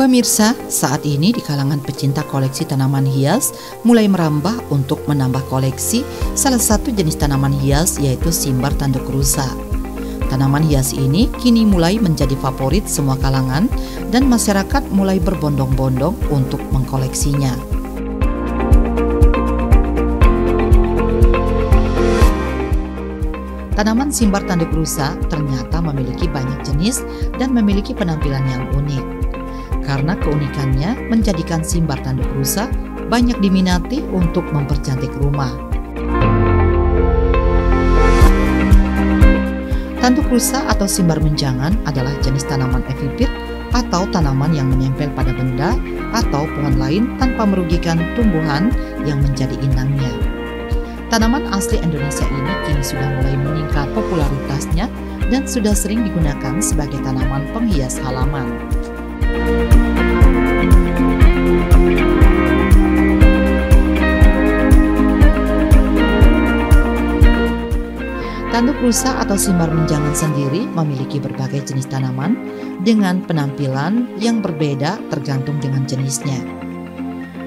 Pemirsa, saat ini di kalangan pecinta koleksi tanaman hias mulai merambah untuk menambah koleksi salah satu jenis tanaman hias yaitu simbar tanduk rusa. Tanaman hias ini kini mulai menjadi favorit semua kalangan dan masyarakat mulai berbondong-bondong untuk mengkoleksinya. Tanaman simbar tanduk rusa ternyata memiliki banyak jenis dan memiliki penampilan yang unik. Karena keunikannya menjadikan simbar tanduk rusa banyak diminati untuk mempercantik rumah. Tanduk rusa atau simbar menjangan adalah jenis tanaman epifit atau tanaman yang menempel pada benda atau pohon lain tanpa merugikan tumbuhan yang menjadi inangnya. Tanaman asli Indonesia ini kini sudah mulai meningkat popularitasnya dan sudah sering digunakan sebagai tanaman penghias halaman. Tanduk rusa atau simbar menjangan sendiri memiliki berbagai jenis tanaman dengan penampilan yang berbeda tergantung dengan jenisnya.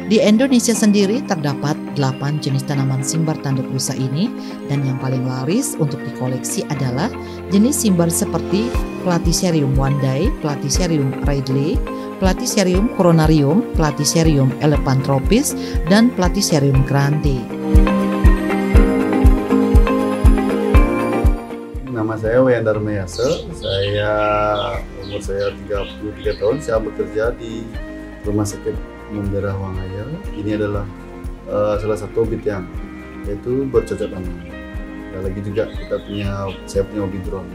Di Indonesia sendiri terdapat 8 jenis tanaman simbar tanduk rusa ini dan yang paling laris untuk dikoleksi adalah jenis simbar seperti Platycerium wandai, Platycerium ridley, Platycerium coronarium, Platycerium elephantropis, dan Platycerium grande. Nama saya Wayan Darmayase, umur saya 33 tahun, saya bekerja di Rumah Sakit Umum Daerah Wangaya. Ini adalah salah satu hobi yang yaitu bercocok tanam. Dan lagi juga saya punya hobi drone.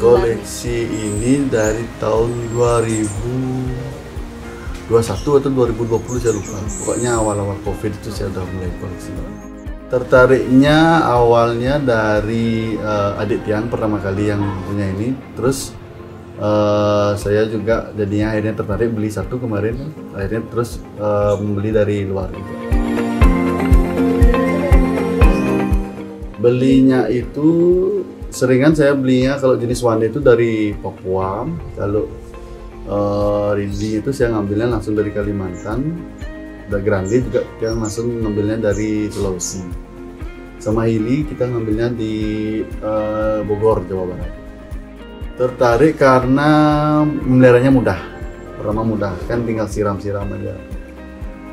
Koleksi ini dari tahun 2021 atau 2020 saya lupa. Pokoknya awal-awal COVID itu saya udah mulai koleksi. Tertariknya awalnya dari adik tiang pertama kali yang punya ini, terus saya juga jadinya akhirnya tertarik beli satu kemarin, akhirnya terus membeli dari luar gitu. Belinya itu seringan saya belinya kalau jenis wanda itu dari Papua, kalau ridley itu saya ngambilnya langsung dari Kalimantan, dan grande juga kita langsung ngambilnya dari Sulawesi. Sama hili kita ngambilnya di Bogor, Jawa Barat. Tertarik karena memeliharanya mudah. Pertama mudah, kan tinggal siram-siram aja.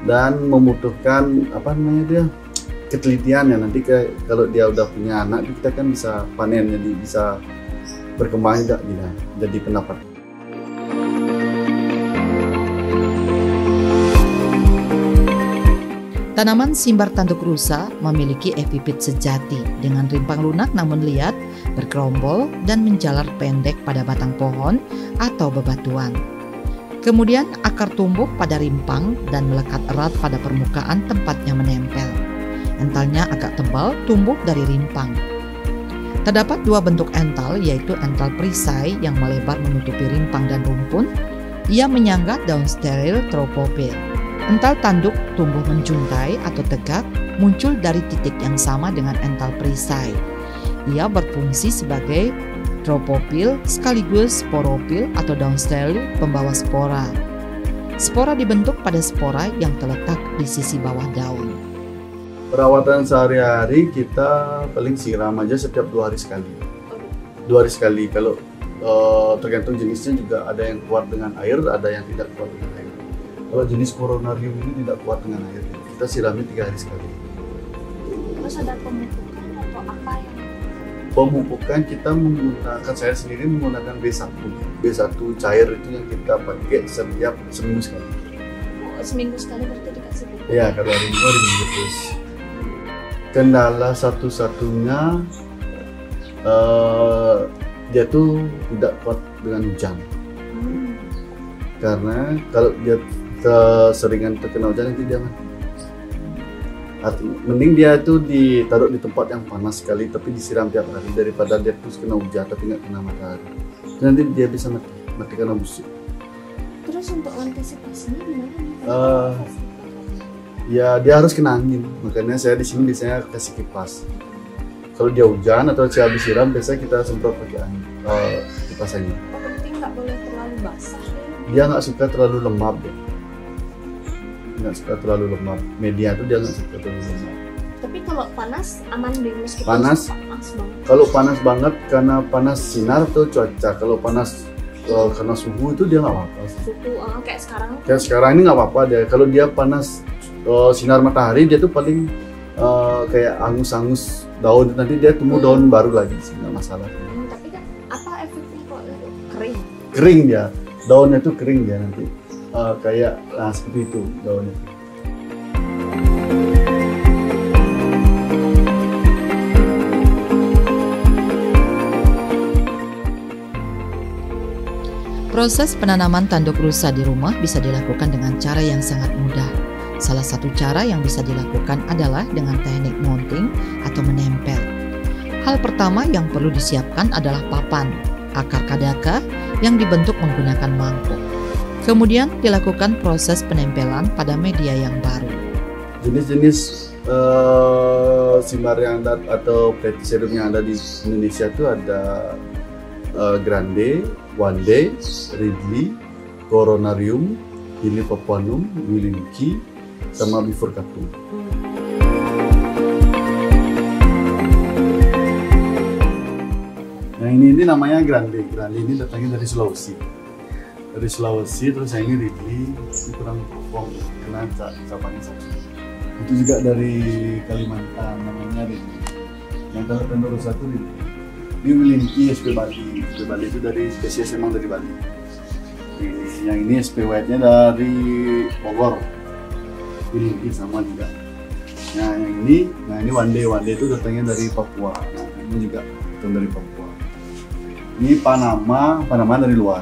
Dan membutuhkan ketelitian ya, nanti kalau dia udah punya anak kita kan bisa panen, jadi bisa berkembang juga gitu, jadi pendapat. Tanaman simbar tanduk rusa memiliki epifit sejati dengan rimpang lunak namun liat, bergerombol dan menjalar pendek pada batang pohon atau bebatuan. Kemudian akar tumbuh pada rimpang dan melekat erat pada permukaan tempatnya menempel. Entalnya agak tebal, tumbuh dari rimpang. Terdapat 2 bentuk ental, yaitu ental perisai yang melebar menutupi rimpang dan rumpun. Ia menyangga daun steril tropopil. Ental tanduk tumbuh menjuntai atau tegak muncul dari titik yang sama dengan ental perisai. Ia berfungsi sebagai tropopil sekaligus sporopil atau daun steril pembawa spora. Spora dibentuk pada spora yang terletak di sisi bawah daun. Perawatan sehari-hari kita paling siram aja setiap 2 hari sekali. 2 hari sekali. Kalau tergantung jenisnya juga ada yang kuat dengan air, ada yang tidak kuat dengan air. Kalau jenis coronarium ini tidak kuat dengan air, kita siramnya 3 hari sekali. Terus ada pemupukan atau apa yang? Pemupukan kita menggunakan, saya sendiri menggunakan B1. B1 cair itu yang kita pakai setiap seminggu sekali. Oh, seminggu sekali berarti dikasih pupuk? Iya, kalau hari minggu terus. Kendala satu-satunya dia tuh tidak kuat dengan hujan. Karena kalau dia keseringan terkena hujan nanti dia mati. Artinya mending dia itu ditaruh di tempat yang panas sekali tapi disiram tiap hari daripada dia terus kena hujan tapi nggak kena matahari. Nanti dia bisa mati karena busuk. Terus untuk antisipasinya gimana? Ya dia harus kena angin, makanya saya di sini biasanya kasih kipas. Kalau dia hujan atau saya habis siram biasanya kita semprot pakai angin. rasanya. Oh, berarti nggak boleh terlalu basah ya? Dia nggak suka terlalu lembab ya. Nggak suka terlalu lembab. Media tuh dia nggak suka terlalu lembab. Tapi kalau panas aman deh meskipun Panas? panas banget. Kalau panas banget karena panas sinar tuh cuaca. Kalau panas karena suhu itu dia nggak apa-apa sih. Suhu kayak sekarang. Kayak sekarang ini nggak apa-apa dia. Kalau dia panas sinar matahari dia tuh paling kayak angus-angus daun, nanti dia tumbuh daun baru lagi sih, nggak masalah. Tapi kan apa efeknya kok kering? Kering dia, daunnya tuh kering dia nanti kayak seperti itu daunnya. Proses penanaman tanduk rusa di rumah bisa dilakukan dengan cara yang sangat mudah. Salah satu cara yang bisa dilakukan adalah dengan teknik mounting atau menempel. Hal pertama yang perlu disiapkan adalah papan, akar kadaka yang dibentuk menggunakan mangkuk. Kemudian dilakukan proses penempelan pada media yang baru. Jenis-jenis simbar yang ada atau platyserum yang ada di Indonesia itu ada Grande, Wande, Ridley, Coronarium, Hili papuanum, Wilinki, sama Bifurcatum. Yang ini namanya Grande. Grande ini datangnya dari Sulawesi. Dari Sulawesi, terus yang ini Ridley, ini kurang perform karena cabangnya satu. Itu juga dari Kalimantan, namanya Ridley. Yang tanduk rusa itu Ridley. Ini Wilinki SP Bali. SP Bali itu dari spesies emang dari Bali. Yang ini SP White-nya dari Bogor. Wilinki sama juga. Nah yang ini, Wande itu datangnya dari Papua. Nah ini juga datang dari Papua. Ini Panama dari luar.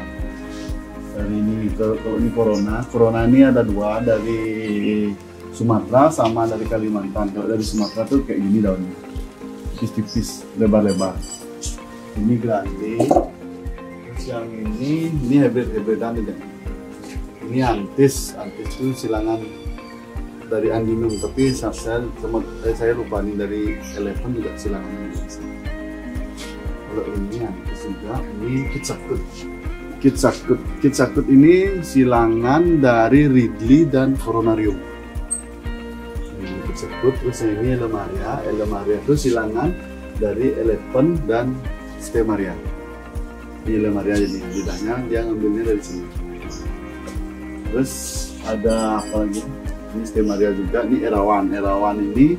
Dari ini kalau ini Corona ini ada dua dari Sumatera sama dari Kalimantan. Kalau dari Sumatera tuh kayak gini daunnya, tipis-tipis, lebar-lebar. Ini Grande. Terus yang ini hybridan juga. Ini Antis itu silangan dari Andinum, tapi saya lupa nih dari Elephant juga silangan. Kalau ini Antis juga, ini Kitsakut ini silangan dari Ridley dan Coronarium. Ini Kitsakut, terus ini Elemaria itu silangan dari Elephant dan Stemaria. Ini Elemaria jadi lidahnya dia ngambilnya dari sini. Terus ada apa lagi? Ini Stemaria juga. Ini Erawan ini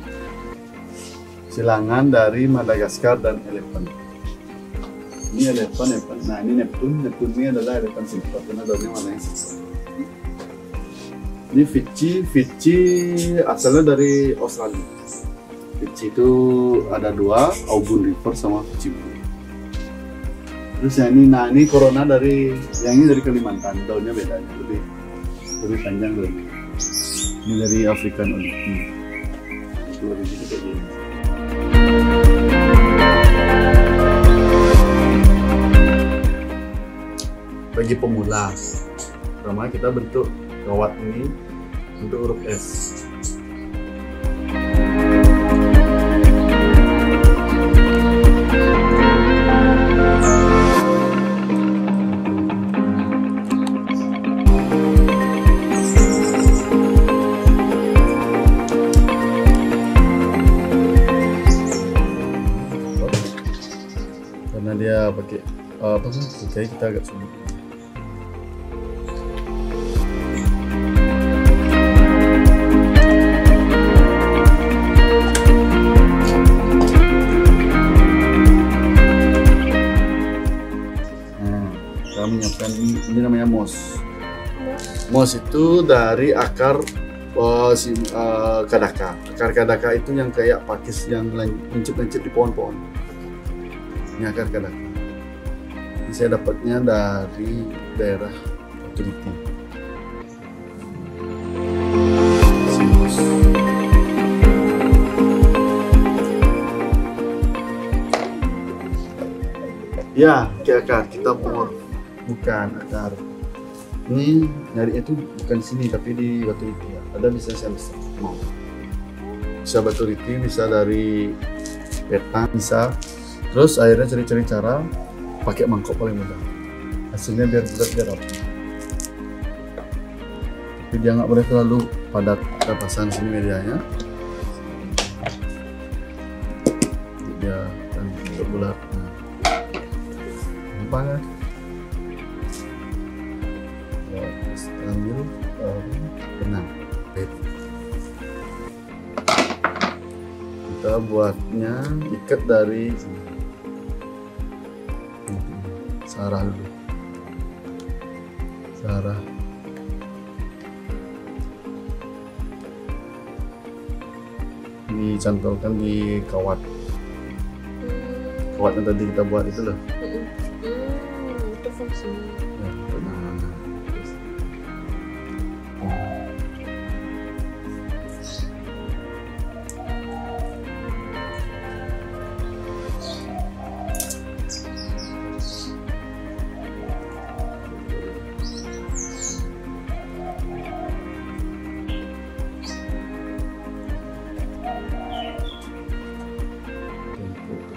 silangan dari Madagaskar dan Elephant. Ini Elephant. Nah ini Neptune ini adalah Elephant silver karena daunnya warnanya silver. Ini Fici asalnya dari Australia. Fici itu ada dua, Auburn River sama Fici Blue. Terus yang ini Corona dari Kalimantan, daunnya beda, lebih panjang daunnya. Ini dari African Olive. Itu lebih gitu kayak gini. Bagi pemula, pertama kita bentuk kawat ini untuk huruf S. Karena dia pakai kayak kita agak sulit. Menyiapkan ini namanya moss. Moss itu dari akar kadaka. Akar kadaka itu yang kayak pakis yang mencip-mencip di pohon-pohon. Ini akar kadaka. Ini saya dapatnya dari daerah Otoriti. Ya, akar kita mau bukan akar. Ini nyari itu bukan sini tapi di Batu Riti ya. Ada bisa saya mau. Bisa Batu Riti, bisa dari peta, bisa. Terus akhirnya cari-cari cara pakai mangkok paling mudah. hasilnya biar bulat biar rapi. Tapi dia nggak boleh terlalu padat. Kita pasang sini medianya. Dia akan bulat. Gampang kan? Terus ambil benang. Kita buatnya ikat dari sarah dulu. Sarah. Dicantolkan di kawat. Kawat yang tadi kita buat itu loh. Itu fungsinya. Ya, benang.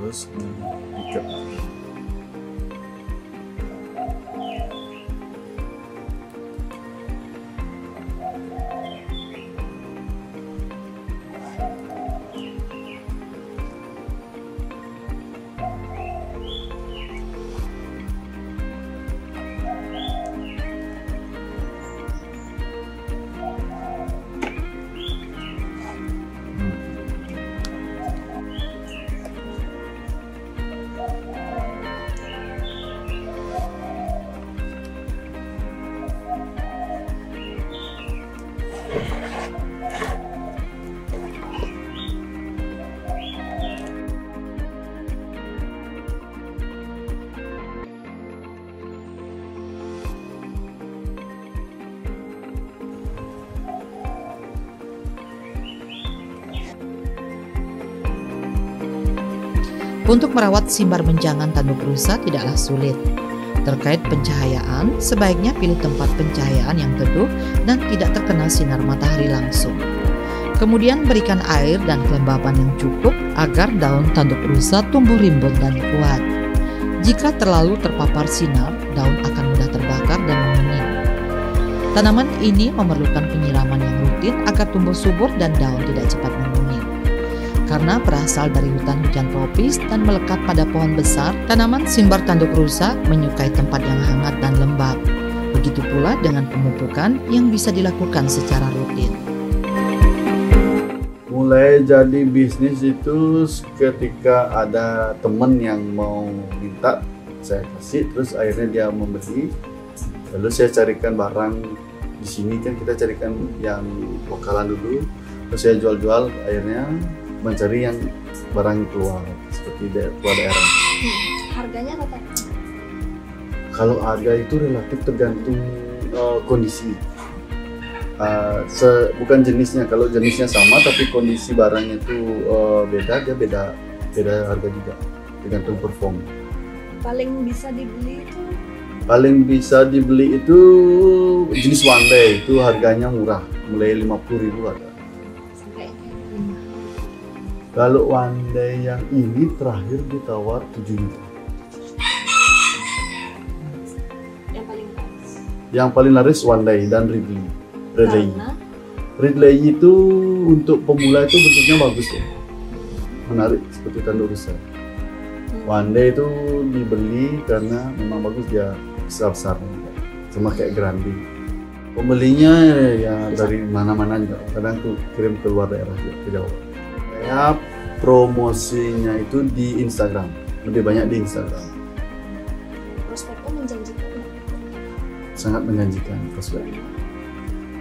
Terus ikat. Untuk merawat simbar menjangan tanduk rusa tidaklah sulit. Terkait pencahayaan, sebaiknya pilih tempat pencahayaan yang teduh dan tidak terkena sinar matahari langsung. Kemudian berikan air dan kelembaban yang cukup agar daun tanduk rusa tumbuh rimbun dan kuat. Jika terlalu terpapar sinar, daun akan mudah terbakar dan menguning. Tanaman ini memerlukan penyiraman yang rutin agar tumbuh subur dan daun tidak cepat menguning. Karena berasal dari hutan hujan tropis dan melekat pada pohon besar, tanaman simbar tanduk rusa menyukai tempat yang hangat dan lembab. Begitu pula dengan pemupukan yang bisa dilakukan secara rutin. Mulai jadi bisnis itu ketika ada teman yang mau minta, saya kasih, terus akhirnya dia membeli. Lalu saya carikan barang di sini, kan kita carikan yang lokalan dulu, terus saya jual-jual, akhirnya mencari yang barang keluar seperti keluar daerah. Harganya apa? Kalau harga itu relatif tergantung kondisi. Bukan jenisnya. Kalau jenisnya sama tapi kondisi barangnya itu beda, dia beda harga juga, tergantung perform. Paling bisa dibeli itu? Paling bisa dibeli itu jenis one day, itu harganya murah, mulai 50.000 ada. Kalau one day yang ini terakhir ditawar 7 juta. Yang paling laris one day dan Ridley. Ridley itu untuk pemula itu bentuknya bagus ya, menarik seperti tanduk rusa. One day itu dibeli karena memang bagus, dia besar-besar, sama kayak Grandi. Pembelinya ya dari mana-mana juga, kadang tuh kirim ke luar daerah juga, ke Jawa. Saya promosinya itu di Instagram, lebih banyak di Instagram. Prospeknya menjanjikan? Sangat menjanjikan prospeknya.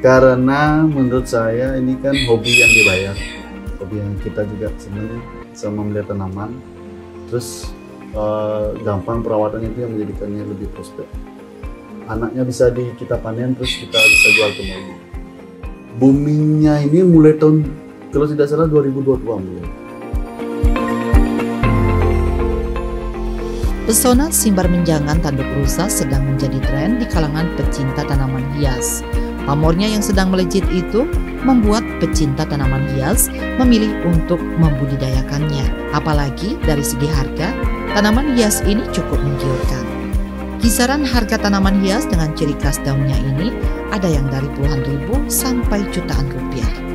Karena menurut saya ini kan hobi yang dibayar, hobi yang kita juga senang sama melihat tanaman. Terus gampang perawatannya itu yang menjadikannya lebih prospek. Anaknya bisa kita panen, terus kita bisa jual kembali. Boomingnya ini mulai tahun, kalau tidak salah 2022 mulai. Pesona simbar menjangan tanduk rusa sedang menjadi tren di kalangan pecinta tanaman hias. Pamornya yang sedang melejit itu membuat pecinta tanaman hias memilih untuk membudidayakannya. Apalagi dari segi harga, tanaman hias ini cukup menggiurkan. Kisaran harga tanaman hias dengan ciri khas daunnya ini ada yang dari puluhan ribu sampai jutaan rupiah.